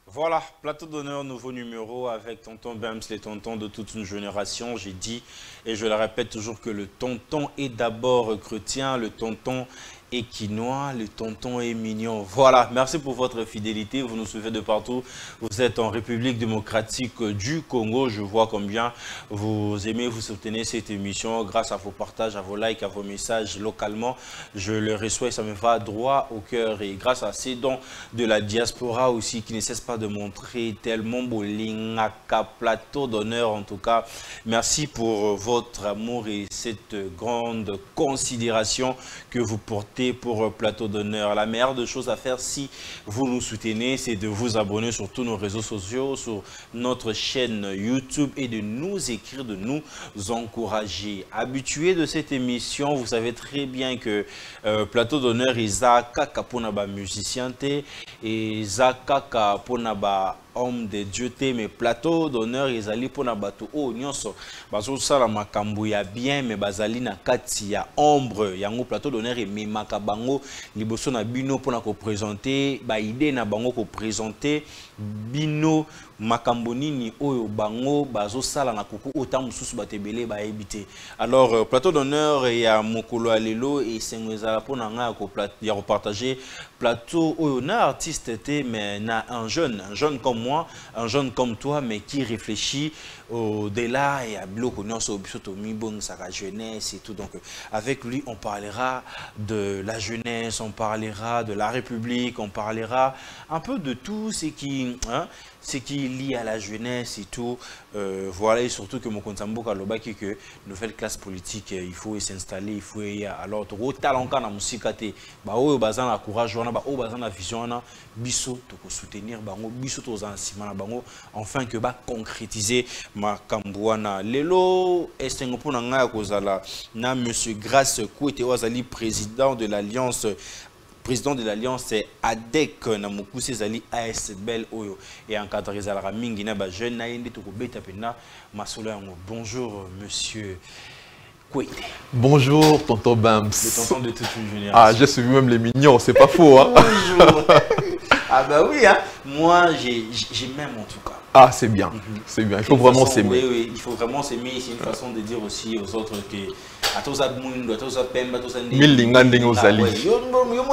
Voilà, plateau d'honneur, nouveau numéro avec tonton Bams, les tontons de toute une génération. J'ai dit et je le répète toujours que le tonton est d'abord chrétien, le tonton est quinois, le tonton est mignon. Voilà, merci pour votre fidélité, vous nous suivez de partout. Vous êtes en République démocratique du Congo, je vois combien vous aimez, vous soutenez cette émission grâce à vos partages, à vos likes, à vos messages localement. Je le reçois et ça me va droit au cœur et grâce à ces dons de la diaspora aussi qui ne cessent pas de montrer tellement bolingaka, plateau d'honneur en tout cas. Merci pour votre amour et cette grande considération que vous portez pour plateau d'honneur. La meilleure des choses à faire si vous nous soutenez, c'est de vous abonner sur tous nos réseaux sociaux, sur notre chaîne YouTube et de nous écrire, de nous encourager. Habitués de cette émission, vous savez très bien que plateau d'honneur Isaka Kaponaba musicien et Isaka Kaponaba homme de Dieu, mais plateau d'honneur ezali pona bato o nyonso bazo sala makambo ya bien mais bazali na kati ya ombre yango plateau d'honneur et memaka bango liboso na bino pona ko présenter ba idée na bango ko présenter bino makambo nini oyo bango bazo sala na kuku ota mususu batebele ba ebité. Alors plateau d'honneur ya mokolo alelo et sengweza pona nga ya ko partager plateau oyo na artiste mais na un jeune comme moi, un jeune comme toi, mais qui réfléchit au-delà et à bloc sa jeunesse et tout. Donc, avec lui, on parlera de la jeunesse, on parlera de la République, on parlera un peu de tout ce qui est lié à la jeunesse et tout. Voilà, et surtout que mon Kontambo Kalobaki, que nouvelle classe politique, il faut s'installer, il faut y alors au talent quand la musique a été, bah au bazan la courage, au bazan la vision, biso to soutenir bango, biso to zansimana bango, enfin que ba concrétiser ma kambouana. Lelo estengopona nga kozala na monsieur Grace Kouete Wazali, président de l'Alliance ADEC na mokuse zali ASBL oyo et encadré zalaka mingi na ba jeune na yende to ko beta pena masolo yango. Bonjour monsieur Kouete. Bonjour tonton Bams. Le tonton de toute une génération. Ah, j'ai suivi même les mignons, c'est pas faux hein. Bonjour. Ah bah oui hein. Moi j'aime en tout cas. Ah, c'est bien, c'est bien. Il faut vraiment s'aimer. Oui, il faut vraiment s'aimer. C'est une façon de dire aussi aux autres que à tous à Mundo, à tous à Pemba, à tous à Milinga Ndengozali. Yo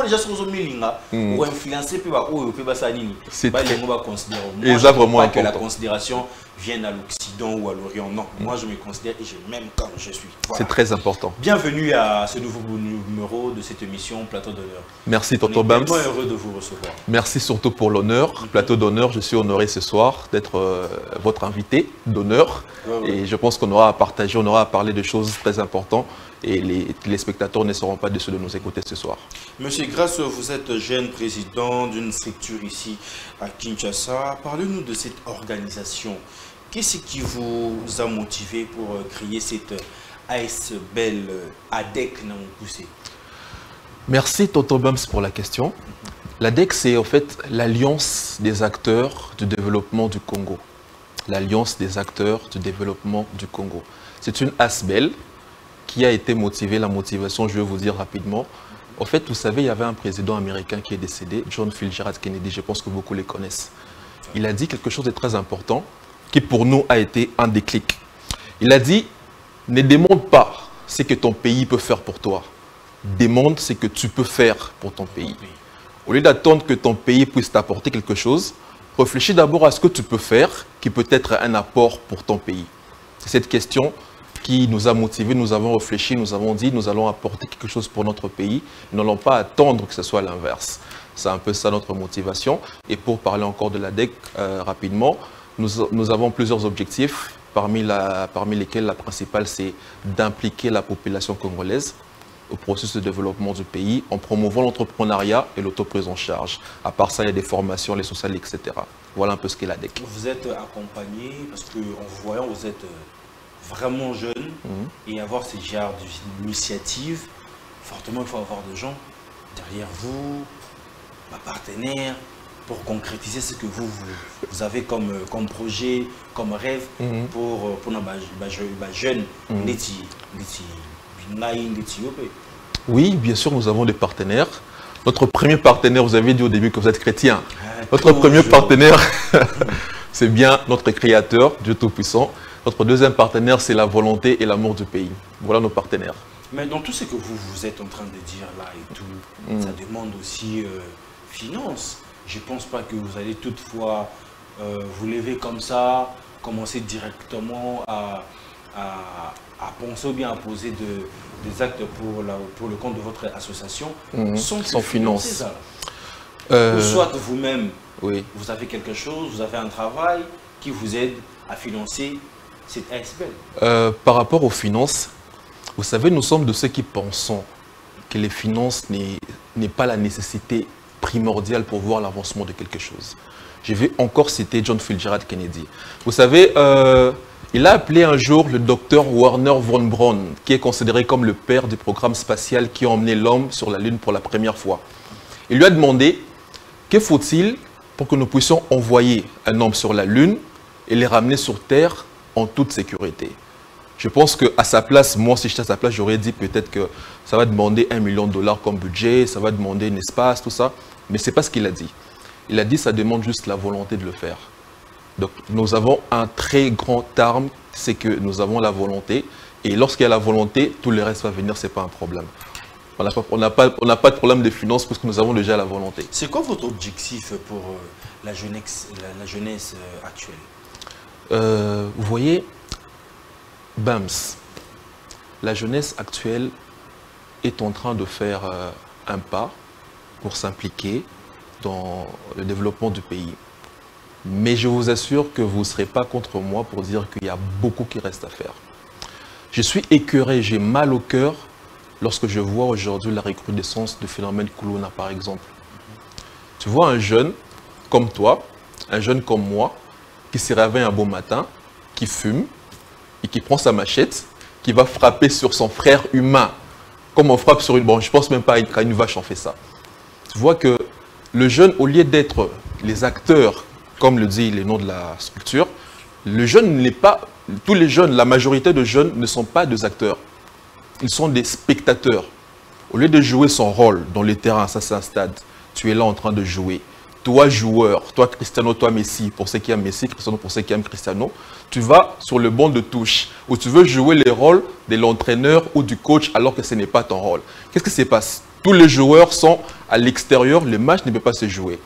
déjà sur Milinga ou influencer peu ba ou peu ba sanini. C'est pas les mots à considérer. Et ça vraiment important. Que la considération vienne à l'Occident ou à l'Orient. Non, moi je me considère et je m'aime comme je suis. Voilà. C'est très important. Bienvenue à ce nouveau numéro de cette émission Plateau d'honneur. Merci tonton Bams. Je suis heureux de vous recevoir. Merci surtout pour l'honneur. Plateau d'honneur, je suis honoré ce soir d'être votre invité d'honneur. Et je pense qu'on aura à partager, on aura à parler de choses très importantes. Et les spectateurs ne seront pas déçus de nous écouter ce soir. Monsieur Grace, vous êtes jeune président d'une structure ici à Kinshasa. Parlez-nous de cette organisation. Qu'est-ce qui vous a motivé pour créer cette ASBL ADEC Namokoussé? Merci Tonton Bams pour la question. L'ADEC, c'est en fait l'Alliance des acteurs du développement du Congo. L'Alliance des acteurs du développement du Congo. C'est une ASBL qui a été motivée. La motivation, je vais vous dire rapidement. En fait, vous savez, il y avait un président américain qui est décédé, John Fitzgerald Kennedy, je pense que beaucoup les connaissent. Il a dit quelque chose de très important qui pour nous a été un déclic. Il a dit, ne demande pas ce que ton pays peut faire pour toi. Demande ce que tu peux faire pour ton pays. Au lieu d'attendre que ton pays puisse t'apporter quelque chose, réfléchis d'abord à ce que tu peux faire qui peut être un apport pour ton pays. C'est cette question qui nous a motivés, nous avons réfléchi, nous avons dit nous allons apporter quelque chose pour notre pays. Nous n'allons pas attendre que ce soit l'inverse. C'est un peu ça notre motivation. Et pour parler encore de l'ADEC rapidement, nous avons plusieurs objectifs, parmi lesquels la principale c'est d'impliquer la population congolaise au processus de développement du pays en promouvant l'entrepreneuriat et l'autoprise en charge. À part ça, il y a des formations, les sociales, etc. Voilà un peu ce qu'est l'ADEC. Vous êtes accompagné, parce qu'en vous voyant, vous êtes vraiment jeune, et avoir ce genre d'initiative, fortement, il faut avoir des gens derrière vous, partenaires, pour concrétiser ce que vous avez comme projet, comme rêve pour nos jeunes. Oui, bien sûr, nous avons des partenaires. Notre premier partenaire, vous avez dit au début que vous êtes chrétien. Notre premier partenaire, c'est bien notre Créateur, Dieu Tout-Puissant. Notre deuxième partenaire, c'est la volonté et l'amour du pays. Voilà nos partenaires. Mais dans tout ce que vous êtes en train de dire là et tout, ça demande aussi finance. Je ne pense pas que vous allez toutefois vous lever comme ça, commencer directement à penser ou bien à poser des actes pour le compte de votre association sans finance. Ou soit vous-même, vous avez quelque chose, vous avez un travail qui vous aide à financer cette ASBL. Par rapport aux finances, vous savez, nous sommes de ceux qui pensons que les finances n'est pas la nécessité primordiale pour voir l'avancement de quelque chose. Je vais encore citer John Fitzgerald Kennedy. Vous savez, il a appelé un jour le docteur Werner von Braun, qui est considéré comme le père du programme spatial qui a emmené l'homme sur la Lune pour la première fois. Il lui a demandé, que faut-il pour que nous puissions envoyer un homme sur la Lune et les ramener sur Terre en toute sécurité? Je pense qu'à sa place, moi si j'étais à sa place, j'aurais dit peut-être que ça va demander $1 million comme budget, ça va demander un espace, tout ça. Mais ce n'est pas ce qu'il a dit. Il a dit que ça demande juste la volonté de le faire. Donc nous avons un très grand arme, c'est que nous avons la volonté. Et lorsqu'il y a la volonté, tout le reste va venir, ce n'est pas un problème. On n'a pas de problème de finances parce que nous avons déjà la volonté. C'est quoi votre objectif pour la jeunesse actuelle? Vous voyez, BAMS, la jeunesse actuelle est en train de faire un pas pour s'impliquer dans le développement du pays. Mais je vous assure que vous ne serez pas contre moi pour dire qu'il y a beaucoup qui reste à faire. Je suis écœuré, j'ai mal au cœur lorsque je vois aujourd'hui la recrudescence du phénomène Kuluna, par exemple. Tu vois un jeune comme toi, un jeune comme moi, qui se réveille un beau matin, qui fume, et qui prend sa machette, qui va frapper sur son frère humain. Comme on frappe sur une... Bon, je ne pense même pas qu'à une vache on fait ça. Tu vois que le jeune, au lieu d'être les acteurs, comme le dit le nom de la structure, le jeune n'est pas... Tous les jeunes, la majorité de jeunes ne sont pas des acteurs. Ils sont des spectateurs. Au lieu de jouer son rôle dans les terrains, ça c'est un stade, tu es là en train de jouer. Toi joueur, toi Cristiano, toi Messi, pour ceux qui aiment Messi, Cristiano pour ceux qui aiment Cristiano, tu vas sur le banc de touche où tu veux jouer les rôles de l'entraîneur ou du coach alors que ce n'est pas ton rôle. Qu'est-ce qui se passe? Tous les joueurs sont à l'extérieur, le match ne peut pas se jouer.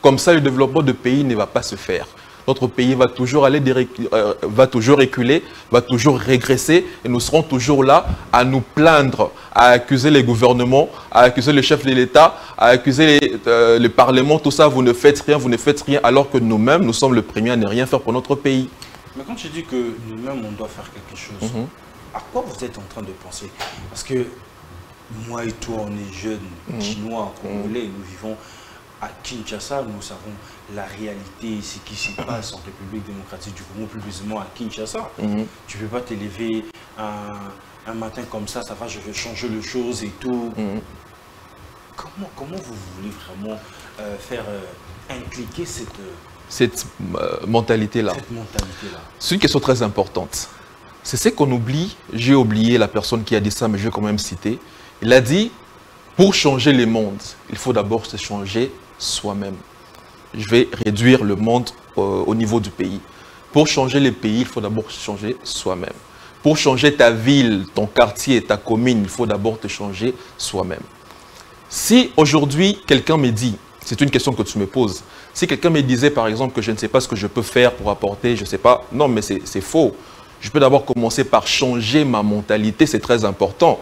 Comme ça, le développement du pays ne va pas se faire. Notre pays va toujours va toujours reculer, va toujours régresser et nous serons toujours là à nous plaindre, à accuser les gouvernements, à accuser le chef de l'État, à accuser le Parlement, tout ça, vous ne faites rien alors que nous-mêmes, nous sommes les premiers à ne rien faire pour notre pays. Mais quand tu dis que nous-mêmes, on doit faire quelque chose, à quoi vous êtes en train de penser? Parce que moi et toi, on est jeunes, chinois, congolais, nous vivons à Kinshasa, nous savons la réalité, ce qui se passe en République démocratique du Congo, plus précisément à Kinshasa. Tu ne peux pas te lever un matin comme ça va, je vais changer les choses et tout. Comment vous voulez vraiment faire impliquer cette mentalité-là? C'est une question très importante. C'est ce qu'on oublie. J'ai oublié la personne qui a dit ça, mais je vais quand même citer. Il a dit, pour changer le monde, il faut d'abord se changer soi-même. Je vais réduire le monde au niveau du pays. Pour changer le pays, il faut d'abord changer soi-même. Pour changer ta ville, ton quartier, ta commune, il faut d'abord te changer soi-même. Si aujourd'hui, quelqu'un me dit, c'est une question que tu me poses, si quelqu'un me disait par exemple que je ne sais pas ce que je peux faire pour apporter, je ne sais pas, non mais c'est faux. Je peux d'abord commencer par changer ma mentalité, c'est très important.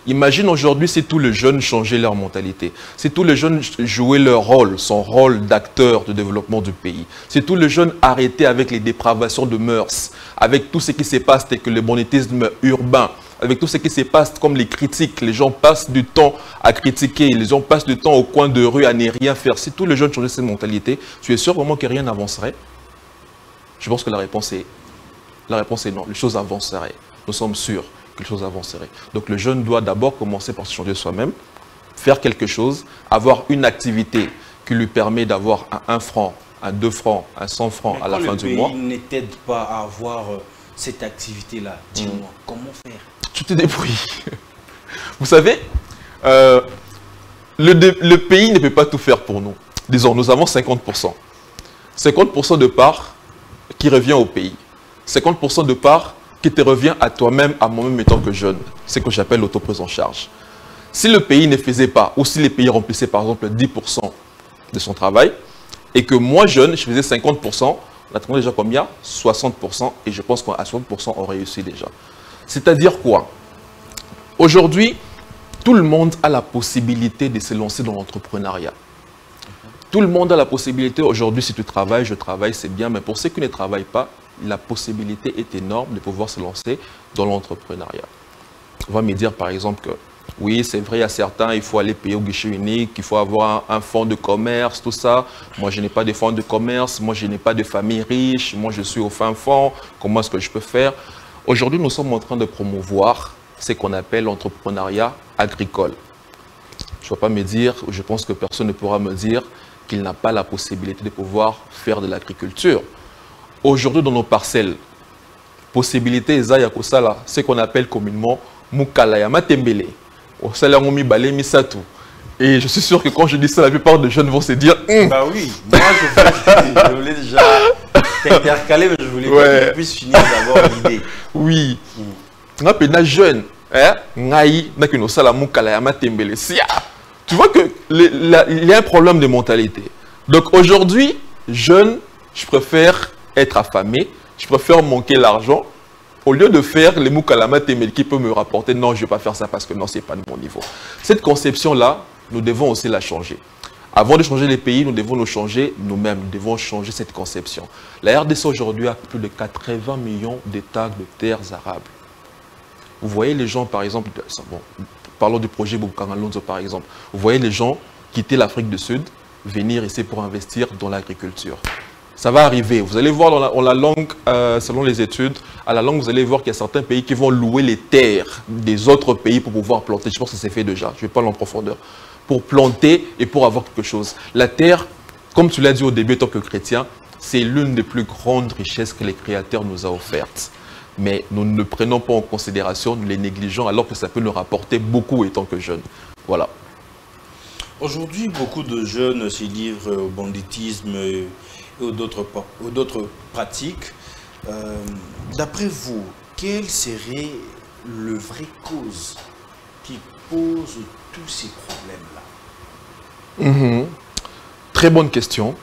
Imagine aujourd'hui si tous les jeunes changeaient leur mentalité, si tous les jeunes jouaient leur rôle, son rôle d'acteur de développement du pays, si tous les jeunes arrêtaient avec les dépravations de mœurs, avec tout ce qui se passe avec le banditisme urbain, avec tout ce qui se passe comme les critiques, les gens passent du temps à critiquer, les gens passent du temps au coin de rue à ne rien faire. Si tous les jeunes changeaient cette mentalité, tu es sûr vraiment que rien n'avancerait? Je pense que la réponse est non, les choses avanceraient. Nous sommes sûrs que les choses avanceraient. Donc le jeune doit d'abord commencer par se changer soi-même, faire quelque chose, avoir une activité qui lui permet d'avoir un 1 franc, un 2 francs, un 100 francs à la fin du mois. Le pays ne t'aide pas à avoir cette activité-là. Dis-moi, comment faire? Tu te débrouilles. Vous savez, le pays ne peut pas tout faire pour nous. Disons, nous avons 50%. 50% de part qui revient au pays. 50% de part qui te revient à toi-même, à moi-même étant que jeune. C'est ce que j'appelle l'autoprise en charge. Si le pays ne faisait pas, ou si les pays remplissaient par exemple 10% de son travail, et que moi jeune, je faisais 50%, on attendait déjà combien? 60%, et je pense qu'à 60% on réussit déjà. C'est-à-dire quoi? Aujourd'hui, tout le monde a la possibilité de se lancer dans l'entrepreneuriat. Tout le monde a la possibilité, aujourd'hui, si tu travailles, je travaille, c'est bien, mais pour ceux qui ne travaillent pas, la possibilité est énorme de pouvoir se lancer dans l'entrepreneuriat. On va me dire par exemple que, oui, c'est vrai, à certains, il faut aller payer au guichet unique, il faut avoir un fonds de commerce, tout ça. Moi, je n'ai pas de fonds de commerce, moi, je n'ai pas de famille riche, moi, je suis au fin fond, comment est-ce que je peux faire? Aujourd'hui, nous sommes en train de promouvoir ce qu'on appelle l'entrepreneuriat agricole. Je ne vais pas me dire, je pense que personne ne pourra me dire qu'il n'a pas la possibilité de pouvoir faire de l'agriculture. Aujourd'hui, dans nos parcelles, possibilité, c'est qu'on appelle communément Mukalayama Tembele. Et je suis sûr que quand je dis ça, la plupart des jeunes vont se dire Bah oui, moi je voulais déjà t'intercaler, mais je voulais que tu puisses finir d'abord l'idée. Oui. On a jeune. Tu vois qu'il y a un problème de mentalité. Donc aujourd'hui, jeune, je préfère être affamé, je préfère manquer l'argent, au lieu de faire les moukalama temel qui peut me rapporter, non, je ne vais pas faire ça parce que non, ce n'est pas de mon niveau. Cette conception-là, nous devons aussi la changer. Avant de changer les pays, nous devons nous changer nous-mêmes, nous devons changer cette conception. La RDC aujourd'hui a plus de 80 millions d'hectares de terres arables. Vous voyez les gens, par exemple, bon, parlons du projet Boukanga-Lonzo par exemple, vous voyez les gens quitter l'Afrique du Sud, venir ici pour investir dans l'agriculture. Ça va arriver. Vous allez voir dans la langue, selon les études, à la langue, vous allez voir qu'il y a certains pays qui vont louer les terres des autres pays pour pouvoir planter. Je pense que c'est fait déjà, je ne vais pas aller en profondeur. Pour planter et pour avoir quelque chose. La terre, comme tu l'as dit au début, en tant que chrétien, c'est l'une des plus grandes richesses que les créateurs nous ont offertes. Mais nous ne le prenons pas en considération, nous les négligeons, alors que ça peut nous rapporter beaucoup étant que jeunes. Voilà. Aujourd'hui, beaucoup de jeunes se livrent au banditisme et aux d'autres pratiques. D'après vous, quelle serait le vrai cause qui pose tous ces problèmes-là? Très bonne question.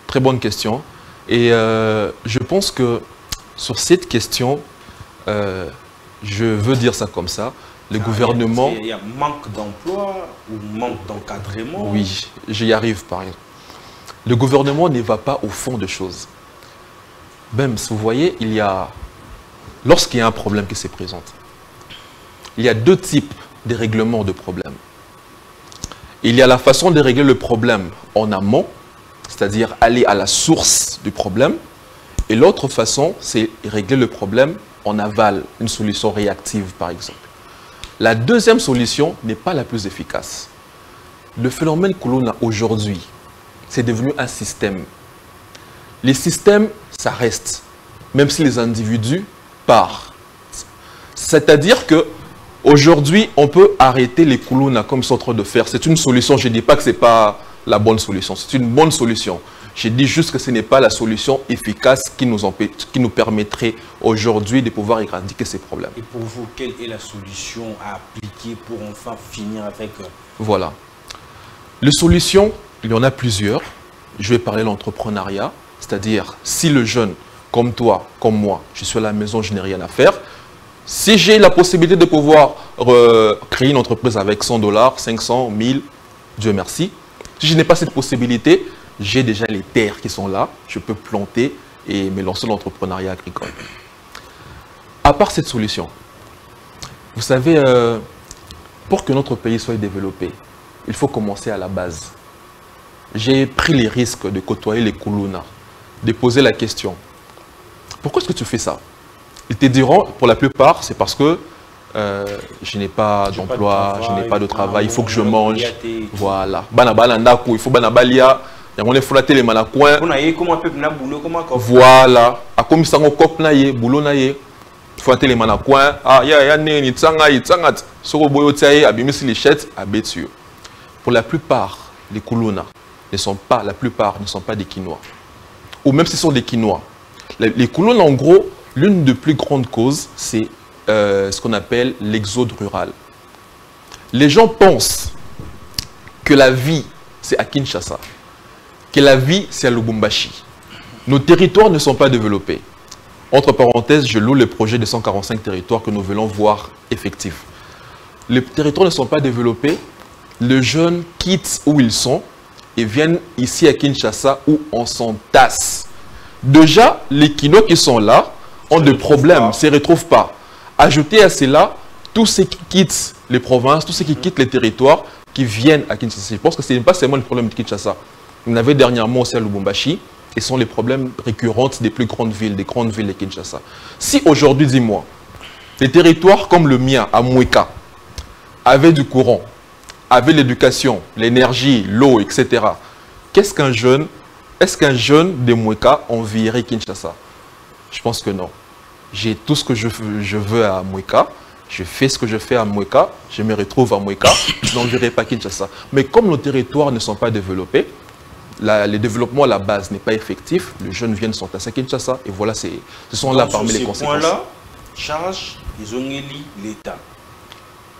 Très bonne question. Et je pense que sur cette question, je veux dire ça comme ça. Le gouvernement... Il y a manque d'emploi ou manque d'encadrement? Oui, j'y arrive par exemple. Le gouvernement ne va pas au fond des choses. Même, vous voyez, lorsqu'il y a un problème qui se présente, il y a deux types de règlements de problèmes. Il y a la façon de régler le problème en amont, c'est-à-dire aller à la source du problème. Et l'autre façon, c'est régler le problème en aval, une solution réactive par exemple. La deuxième solution n'est pas la plus efficace. Le phénomène que l'on a aujourd'hui, c'est devenu un système. Les systèmes, ça reste, même si les individus partent. C'est-à-dire que aujourd'hui, on peut arrêter les Koulouna comme ils sont en train de faire. C'est une solution, je ne dis pas que ce n'est pas la bonne solution, c'est une bonne solution. Je dis juste que ce n'est pas la solution efficace qui nous permettrait aujourd'hui de pouvoir éradiquer ces problèmes. Et pour vous, quelle est la solution à appliquer pour enfin finir avec... Voilà. Les solutions, il y en a plusieurs. Je vais parler de l'entrepreneuriat, c'est-à-dire si le jeune, comme toi, comme moi, je suis à la maison, je n'ai rien à faire. Si j'ai la possibilité de pouvoir créer une entreprise avec 100 $, 500, 1000, Dieu merci. Si je n'ai pas cette possibilité, j'ai déjà les terres qui sont là, je peux planter et me lancer dans l'entrepreneuriat agricole. À part cette solution, vous savez, pour que notre pays soit développé, il faut commencer à la base. J'ai pris les risques de côtoyer les Koulouna, de poser la question. Pourquoi est-ce que tu fais ça? Ils te diront, pour la plupart, c'est parce que je n'ai pas d'emploi, je n'ai pas de travail, il faut que je mange. Voilà. Il faut banabalia. Il faut la télé coin. Voilà. A comme ça on cop naie, boulot naie. Il faut la télé coin. Ah ya ni tsangat. Soko boyo tsaye abimisi les chettes à Béthieu. Pour la plupart, les Koulouna la plupart ne sont pas des Quinois. Ou même si ce sont des Quinois. Les Koulouna, en gros, l'une des plus grandes causes, c'est ce qu'on appelle l'exode rural. Les gens pensent que la vie, c'est à Kinshasa, que la vie, c'est à Lubumbashi. Nos territoires ne sont pas développés. Entre parenthèses, je loue le projet des 145 territoires que nous voulons voir effectifs. Les territoires ne sont pas développés. Les jeunes quittent où ils sont et viennent ici à Kinshasa où on s'entasse. Déjà, les Kinois qui sont là ont des problèmes, ne se retrouvent pas. Ajoutez à cela tous ceux qui quittent les provinces, tous ceux qui quittent les territoires, qui viennent à Kinshasa. Je pense que ce n'est pas seulement le problème de Kinshasa. On avait dernièrement aussi à Lubumbashi, et ce sont les problèmes récurrents des plus grandes villes, des grandes villes de Kinshasa. Si aujourd'hui, dis-moi, des territoires comme le mien, à Moueka, avaient du courant, avaient l'éducation, l'énergie, l'eau, etc., qu'est-ce qu'un jeune, est-ce qu'un jeune de Moueka envierait Kinshasa? Je pense que non. J'ai tout ce que je veux à Moueka. Je fais ce que je fais à Moueka. Je me retrouve à Moueka. Je n'enverrai pas Kinshasa. Mais comme nos territoires ne sont pas développés, le développement à la base n'est pas effectif. Les jeunes viennent s'entasser à Kinshasa. Et voilà, ce sont là parmi les conséquences. Sur ces points-là, charge Ezongeli l'État.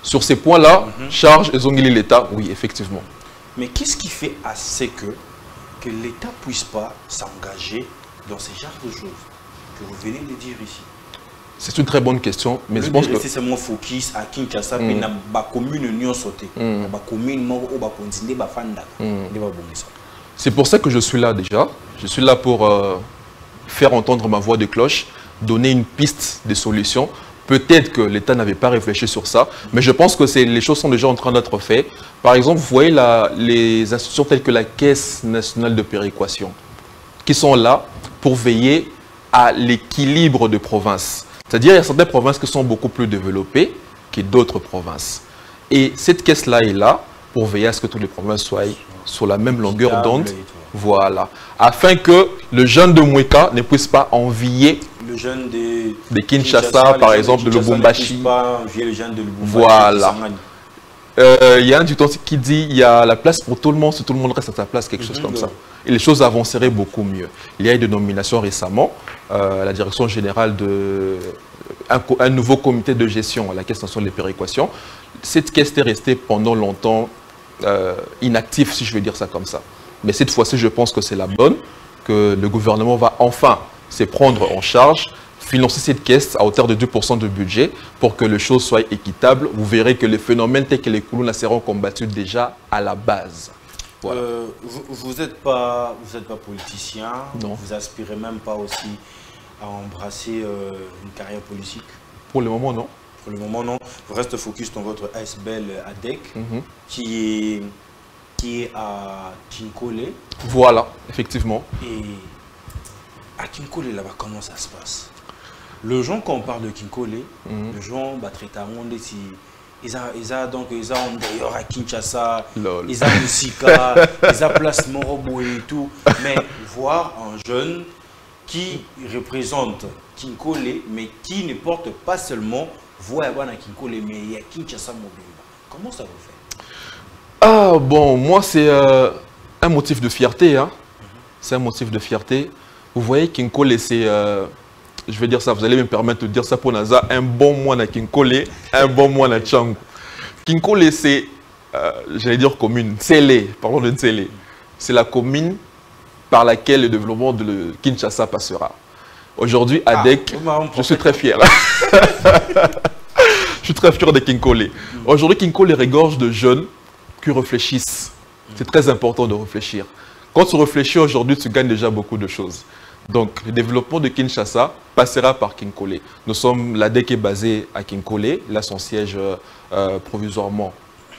Sur ces points-là, charge Ezongeli l'État, oui, effectivement. Mais qu'est-ce qui fait assez que l'État ne puisse pas s'engager dans ce genre de choses que vous venez de dire ici? C'est une très bonne question, mais je pense que c'est mon focus à Kinshasa, mais na ba commune union sauté, ba commune moko ba continuer ba fanda, c'est pour ça que je suis là déjà. Je suis là pour faire entendre ma voix de cloche, donner une piste de solution. Peut-être que l'État n'avait pas réfléchi sur ça, mais je pense que les choses sont déjà en train d'être faites. Par exemple, vous voyez les institutions telles que la Caisse nationale de péréquation, qui sont là pour veiller à l'équilibre de provinces. C'est-à-dire qu'il y a certaines provinces qui sont beaucoup plus développées que d'autres provinces. Et cette caisse-là est là pour veiller à ce que toutes les provinces soient sur la même longueur d'onde. Voilà. Afin que le jeune de Moueka ne puisse pas envier le jeune de Kinshasa, par exemple, de Lubumbashi. Voilà. Il y a un dicton qui dit il y a la place pour tout le monde, si tout le monde reste à sa place, quelque chose comme ça. Et les choses avanceraient beaucoup mieux. Il y a eu des nominations récemment. La direction générale un nouveau comité de gestion à la Caisse nationale des péréquations. Cette caisse est restée pendant longtemps inactive, si je veux dire ça comme ça. Mais cette fois-ci, je pense que c'est la bonne, que le gouvernement va enfin se prendre en charge, financer cette caisse à hauteur de 2% de budget pour que les choses soient équitables. Vous verrez que les phénomènes tels que les Koulouna seront combattus déjà à la base. Voilà. Vous n'êtes pas politicien, non. Vous aspirez même pas aussi à embrasser une carrière politique? Pour le moment, non. Pour le moment, non. Vous restez focus dans votre ASBL ADEC, qui est à Kinkole. Voilà, effectivement. Et à Kinkole, là-bas, comment ça se passe? Les gens, quand on parle de Kinkole, les gens, ils ont d'ailleurs à Kinshasa, ils ont Musika, ils ont Place Morobo et tout. Mais voir un jeune qui représente Kinkole, mais qui ne porte pas seulement voix à Kinkole, mais il y a Kinshasa Mobimba. Comment ça vous fait? Ah bon, moi c'est un motif de fierté. Hein. C'est un motif de fierté. Vous voyez, Kinkole, c'est... je vais dire ça, vous allez me permettre de dire ça pour Naza, un bon moine à Kinkole, un bon moine à Tchangou. Kinkole, c'est, j'allais dire commune, Tsélé, parlons de Tsélé. C'est la commune par laquelle le développement de Kinshasa passera. Aujourd'hui, ADEC, je suis très fier. Je suis très fier de Kinkole. Aujourd'hui, Kinkole regorge de jeunes qui réfléchissent. C'est très important de réfléchir. Quand tu réfléchis aujourd'hui, tu gagnes déjà beaucoup de choses. Donc, le développement de Kinshasa passera par Kinkole. L'ADEC est basé à Kinkole. Là, son siège provisoirement,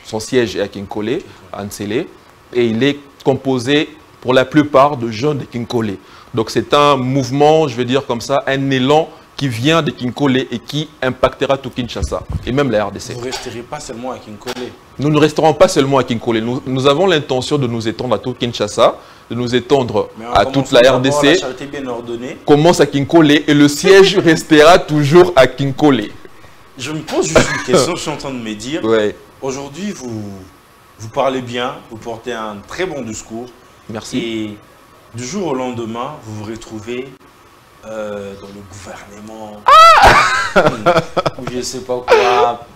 son siège est à Kinkole, à Ntsélé. Et il est composé pour la plupart de jeunes de Kinkole. Donc, c'est un mouvement, je vais dire comme ça, un élan qui vient de Kinkole et qui impactera tout Kinshasa et même la RDC. Vous ne resterez pas seulement à Kinkole. Nous ne resterons pas seulement à Kinkole. Nous avons l'intention de nous étendre à tout Kinshasa, de nous étendre à toute la RDC. La charité bien ordonnée. Commence à Kinkole et le siège restera toujours à Kinkole. Je me pose juste une question, je suis en train de me dire. Ouais. Aujourd'hui, vous parlez bien, vous portez un très bon discours. Merci. Et du jour au lendemain, vous vous retrouvez dans le gouvernement. Ou je ne sais pas quoi.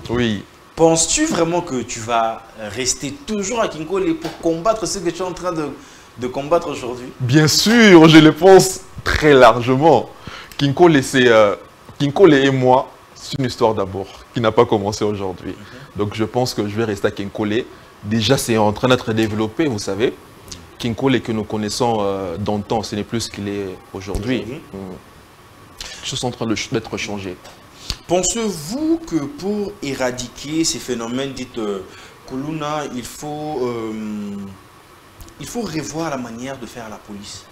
Oui. Penses-tu vraiment que tu vas rester toujours à Kinkole pour combattre ce que tu es en train de combattre aujourd'hui? Bien sûr, je le pense très largement. Kinkole, Kinkole et moi, c'est une histoire d'abord qui n'a pas commencé aujourd'hui. Donc je pense que je vais rester à Kinkole. Déjà, c'est en train d'être développé, vous savez. Kinkole que nous connaissons d'antan, ce n'est plus ce qu'il est aujourd'hui. Les choses sont en train d'être changées. Pensez-vous que pour éradiquer ces phénomènes dits Kuluna, il faut revoir la manière de faire la police?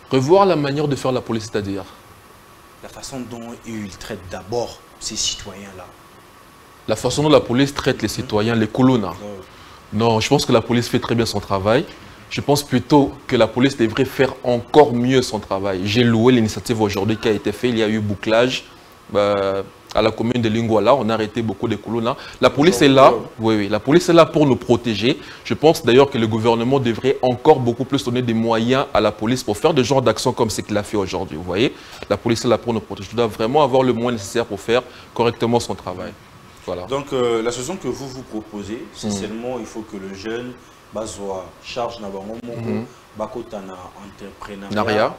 Revoir la manière de faire la police, c'est-à-dire? La façon dont ils traitent d'abord ces citoyens-là. La façon dont la police traite les citoyens, les Kuluna. Non, je pense que la police fait très bien son travail. Je pense plutôt que la police devrait faire encore mieux son travail. J'ai loué l'initiative aujourd'hui qui a été faite. Il y a eu bouclage à la commune de Lingwala. On a arrêté beaucoup de Kuluna. La police est là. Oui, la police est là pour nous protéger. Je pense d'ailleurs que le gouvernement devrait encore beaucoup plus donner des moyens à la police pour faire des genres d'actions comme ce qu'il a fait aujourd'hui. Vous voyez, la police est là pour nous protéger. Il doit vraiment avoir le moyen nécessaire pour faire correctement son travail. Voilà. Donc, la solution que vous proposez, c'est seulement il faut que le jeune soit charge d'abord entrepreneuriat.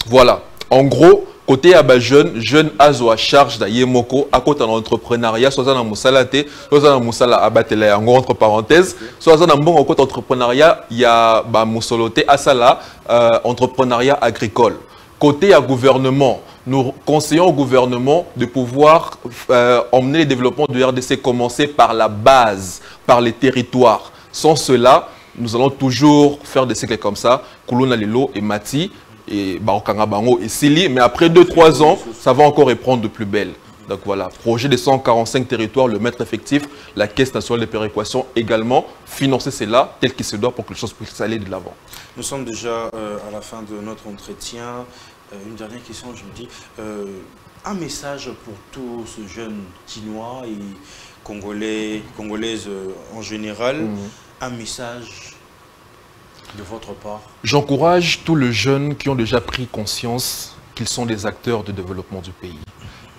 Voilà. En gros, côté à jeune azo à charge d'ayemoko à côté de l'entrepreneuriat, soit dans musalate, soit dans musala abatela entre parenthèses, soit dans bon côté entrepreneuriat, il y a musolote asala entrepreneuriat agricole. Côté à gouvernement, nous conseillons au gouvernement de pouvoir emmener le développement du RDC, commencer par la base, par les territoires. Sans cela, nous allons toujours faire des cycles comme ça, Kuluna Lelo et Mati, et Barokanga Bango et Sili, mais après 2-3 ans, ça va encore reprendre de plus belle. Donc voilà, projet de 145 territoires, le maître effectif, la Caisse nationale de péréquation également, financer cela tel qu'il se doit pour que les choses puissent aller de l'avant. Nous sommes déjà à la fin de notre entretien. Une dernière question, je me dis, un message pour tous ces jeunes Kinois et Congolaises en général, un message de votre part? J'encourage tous les jeunes qui ont déjà pris conscience qu'ils sont des acteurs de développement du pays.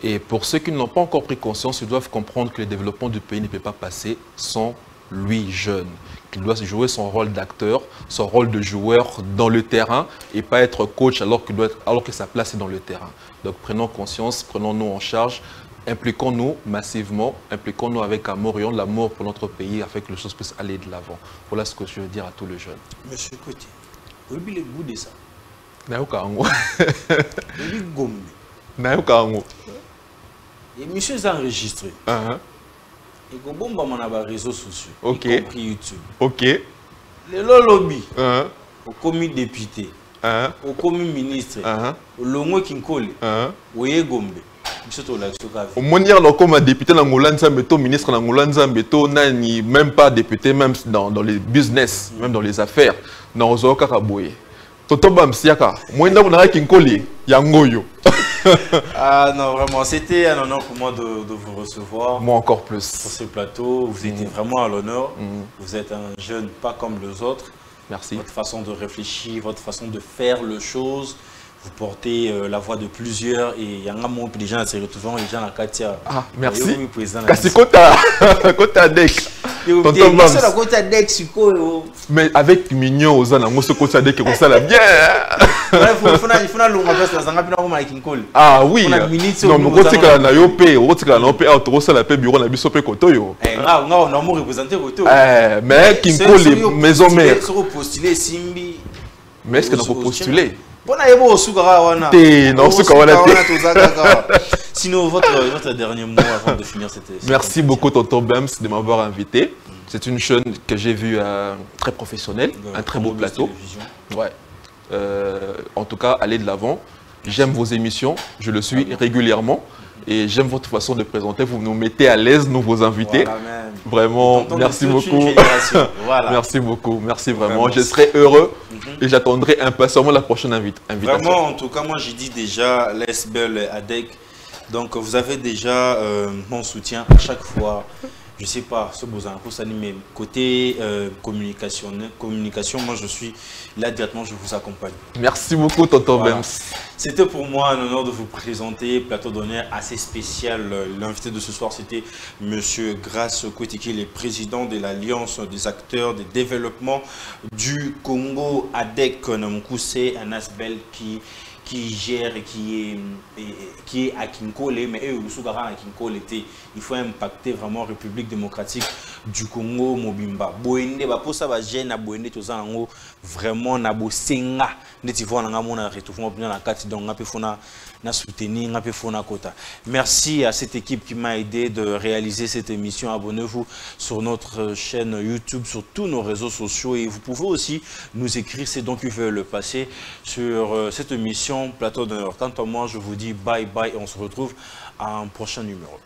Et pour ceux qui n'ont pas encore pris conscience, ils doivent comprendre que le développement du pays ne peut pas passer sans lui jeune. Qu'il doit jouer son rôle d'acteur, son rôle de joueur dans le terrain et pas être coach alors que sa place est dans le terrain. Donc prenons conscience, prenons-nous en charge, impliquons-nous massivement, impliquons-nous avec amour et l'amour pour notre pays afin que les choses puissent aller de l'avant. Voilà ce que je veux dire à tous les jeunes. Monsieur Côté, vous avez le goût de ça? Et monsieur est enregistré. Et que bon, on a des réseaux sociaux, y compris YouTube. Ok. Le lobby, au commis député, au commis ministre, au longo Kinkole, au Yegombe. Au mondial, comme député dans le ministre dans le même pas député, même dans les business, même dans les affaires, dans les Okakaboué. Totobam Siaka, moi, je suis Kinkole, Yangoyo. Ah non, vraiment, c'était un honneur pour moi de vous recevoir. Moi encore plus. Sur ce plateau, vous étiez vraiment à l'honneur. Vous êtes un jeune pas comme les autres. Merci. Votre façon de réfléchir, votre façon de faire les choses. Vous portez la voix de plusieurs et il y a un moment où les gens se retrouvent, les gens à Katia. Ah, merci. Kasi Kota Dek. Mais avec Mignon, aux ans, ce Kota Dek, on ça la bien. Ah oui. Non, mais quand tu as la Yopé, on a la paix bureau, on a bisopé Kotoyo. Mais Kinkole, maison mère. Mais est-ce que nous postuler? Sinon, votre dernier mot avant de finir cette émission. Merci beaucoup, Tonton Bems, de m'avoir invité. C'est une chaîne que j'ai vue très professionnelle, un très beau plateau. Ouais. en tout cas, aller de l'avant. J'aime vos émissions, je le suis régulièrement. Et j'aime votre façon de présenter. Vous nous mettez à l'aise, nous, vos invités. Voilà, vraiment, merci beaucoup. Voilà. Merci beaucoup. Merci vraiment. Je serai heureux et j'attendrai impatiemment la prochaine invitation. Vraiment, en tout cas, moi, j'ai dit déjà, l'ESBEL ADEC. Donc, vous avez déjà mon soutien à chaque fois. Je ne sais pas, ce besoin, mais côté communication, moi, je suis là directement, je vous accompagne. Merci beaucoup, Tonton Bems. C'était pour moi un honneur de vous présenter plateau d'honneur assez spécial. L'invité de ce soir, c'était M. Grace Kotiki, le président de l'Alliance des acteurs de développement du Congo, ADEC. C'est un ASBEL qui gère et qui est à Kinkole, mais eux aussi à Kinkole, il faut impacter vraiment la République démocratique du Congo, Mobimba. Boende, pour ça, gêne à Boende, tout ça, vraiment, na bo senga, neti voit na mona retrouver bien la carte donc na soutenir na fona kota. Merci à cette équipe qui m'a aidé de réaliser cette émission. Abonnez-vous sur notre chaîne YouTube, sur tous nos réseaux sociaux et vous pouvez aussi nous écrire c'est donc vous veut le passer sur cette émission Plateau d'honneur. Quant à moi, je vous dis bye bye et on se retrouve à un prochain numéro.